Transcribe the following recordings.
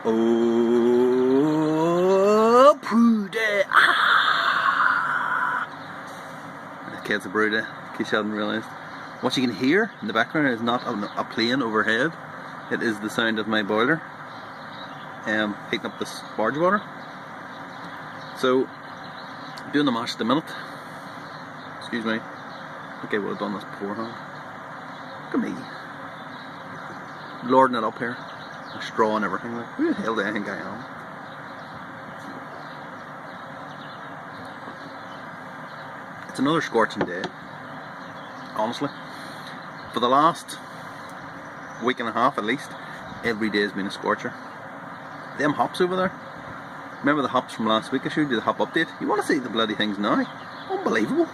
Oh, Brewday! The kids of Brewday, in case you hadn't realised. What you can hear in the background is not a plane overhead. It is the sound of my boiler heating up this barge water. So, doing the mash at the minute. Excuse me. I think I would have done this beforehand. Look at me. Lording it up here. A straw and everything. Like, who the hell do I think I am? It's another scorching day. Honestly. For the last week and a half at least, every day has been a scorcher. Them hops over there. Remember the hops from last week I showed you, the hop update? You want to see the bloody things now? Unbelievable.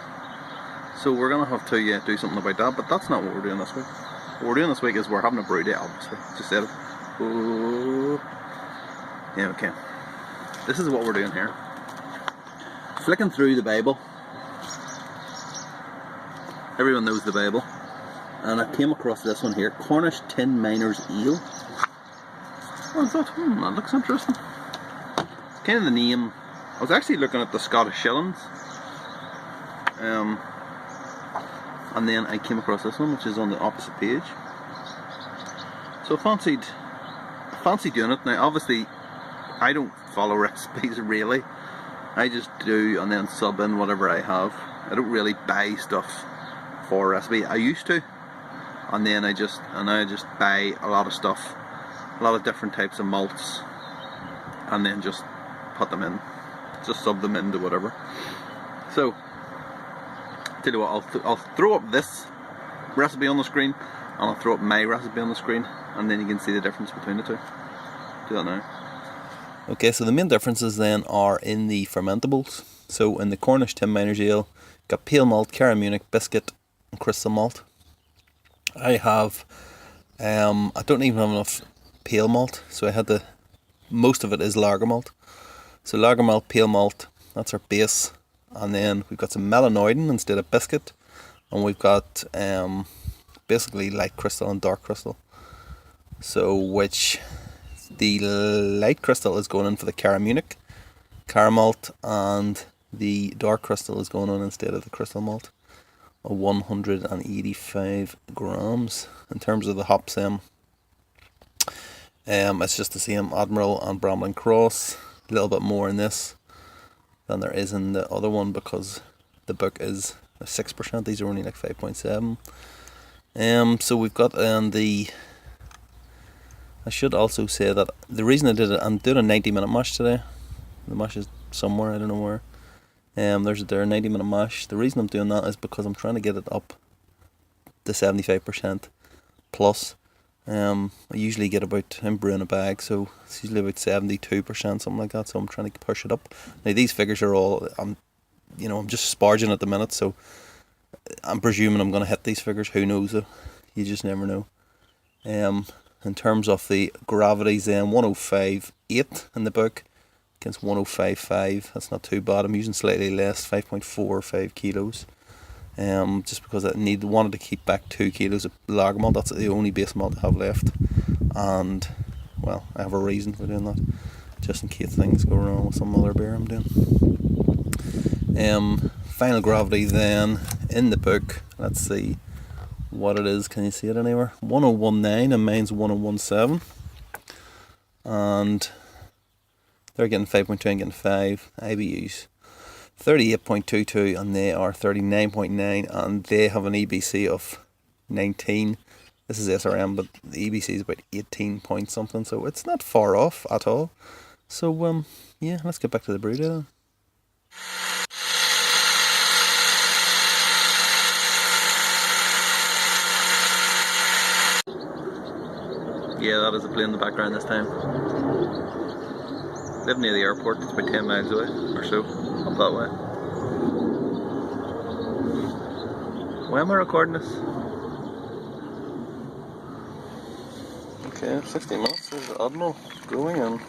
So we're going to have to do something about that, but that's not what we're doing this week. What we're doing this week is we're having a brew day, obviously. Just said it. Oh. Yeah, okay. This is what we're doing here. Flicking through the Bible. Everyone knows the Bible. And I came across this one here, Cornish Tin Miner's Ale. Oh, I thought, that looks interesting. It's kind of the name. I was actually looking at the Scottish shillings. And then I came across this one, which is on the opposite page. So I fancied doing it. Now obviously I don't follow recipes really. I just do and then sub in whatever I have. I don't really buy stuff for a recipe. I used to, and then I just buy a lot of stuff, a lot of different types of malts, and then just put them in, just sub them into whatever. So tell you what, I'll throw up this recipe on the screen, and I'll throw up my recipe on the screen, and then you can see the difference between the two. Do that now. Okay, so the main differences then are in the fermentables. So in the Cornish Tin Miner's Ale, got pale malt, Cara Munich, biscuit, and crystal malt. I have, I don't even have enough pale malt, so I had to, most of it is lager malt. So lager malt, pale malt, that's our base. And then we've got some melanoidin instead of biscuit. And we've got basically light crystal and dark crystal. So which the light crystal is going in for the Cara Munich malt, and the dark crystal is going on instead of the crystal malt. 185 grams. In terms of the hops, it's just the same Admiral and Bramble Cross. A little bit more in this than there is in the other one because the book is 6%. These are only like 5.7. So we've got the. I should also say that the reason I did it, I'm doing a 90-minute mash today. The mash is somewhere, I don't know where. There's a 90-minute mash. The reason I'm doing that is because I'm trying to get it up to 75% plus. I usually get about, I'm brewing a bag, so it's usually about 72%, something like that. So I'm trying to push it up. Now these figures are all, I'm just sparging at the minute, so I'm presuming I'm going to hit these figures. Who knows though? You just never know. In terms of the gravities, 105.8 in the book against 105.5. That's not too bad. I'm using slightly less, 5.45 kilos. Just because I wanted to keep back 2 kilos of lager malt. That's the only base malt I have left, and well, I have a reason for doing that, just in case things go wrong with some other beer I'm doing. Final gravity then in the book. Let's see what it is. Can you see it anywhere? 1019 and mine's 1017, and they're getting 5.2 and getting 5 IBUs. 38.22 and they are 39.9, and they have an EBC of 19. This is SRM, but the EBC is about 18 point something, so it's not far off at all. So yeah, let's get back to the brew day then. Yeah, that is a plane in the background this time. Live near the airport, it's about 10 miles away or so, up that way. Why am I recording this? Okay, 16 minutes, there's the Admiral going in.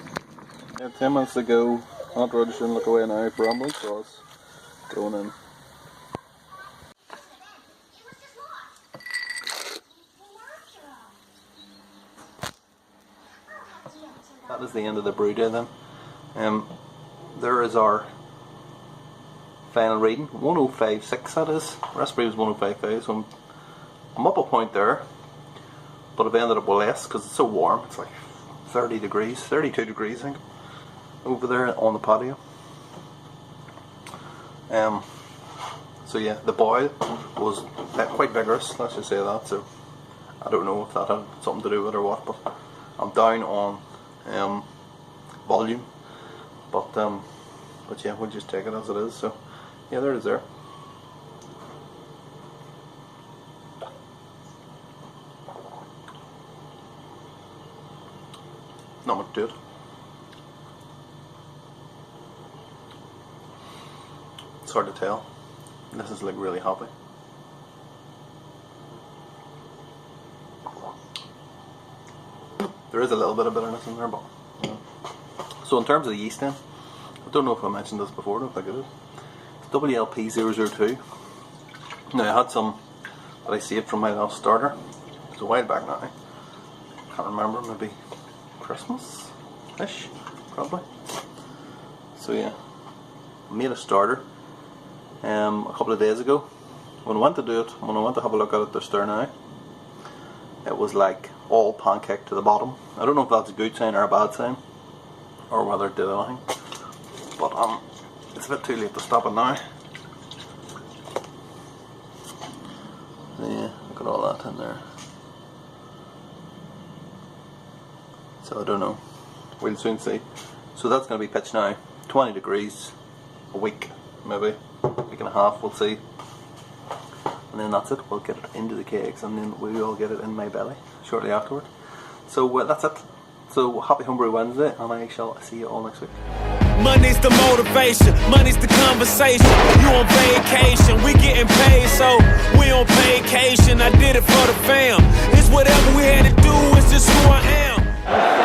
Yeah, 10 minutes to go. Not really shouldn't look away now for Bramble Cross going in. That is the end of the Brewday then. There is our final reading, 105.6 that is. Recipe was 105.5, so I'm up a point there, but I've ended up with less because it's so warm. It's like 30 degrees, 32 degrees I think, over there on the patio. So yeah, the boil was quite vigorous, let's just say that, so I don't know if that had something to do with it or what, but I'm down on volume, but yeah, we'll just take it as it is. So yeah, there it is there. Not much to it. It's hard to tell. This is like really hoppy. There is a little bit of bitterness in there, but yeah. So in terms of the yeast then, I don't know if I mentioned this before, I don't think I did. It's WLP002. Now I had some that I saved from my last starter. It's a while back now. Can't remember, maybe Christmas-ish, probably. So yeah, I made a starter a couple of days ago. When I went to do it, when I went to have a look at it, there's there now, it was like all pancake to the bottom. I don't know if that's a good sign or a bad sign, or whether it did anything, but it's a bit too late to stop it now. Yeah, look at all that in there. So I don't know, we'll soon see. So that's going to be pitched now, 20 degrees, a week maybe, week and a half, we'll see. And then that's it, we'll get it into the kegs and then we will get it in my belly shortly afterward. So that's it. So happy Homebrew Wednesday, and I shall see you all next week. Money's the motivation, money's the conversation. You on vacation, we getting paid, so we on vacation. I did it for the fam. It's whatever we had to do, it's just who I am.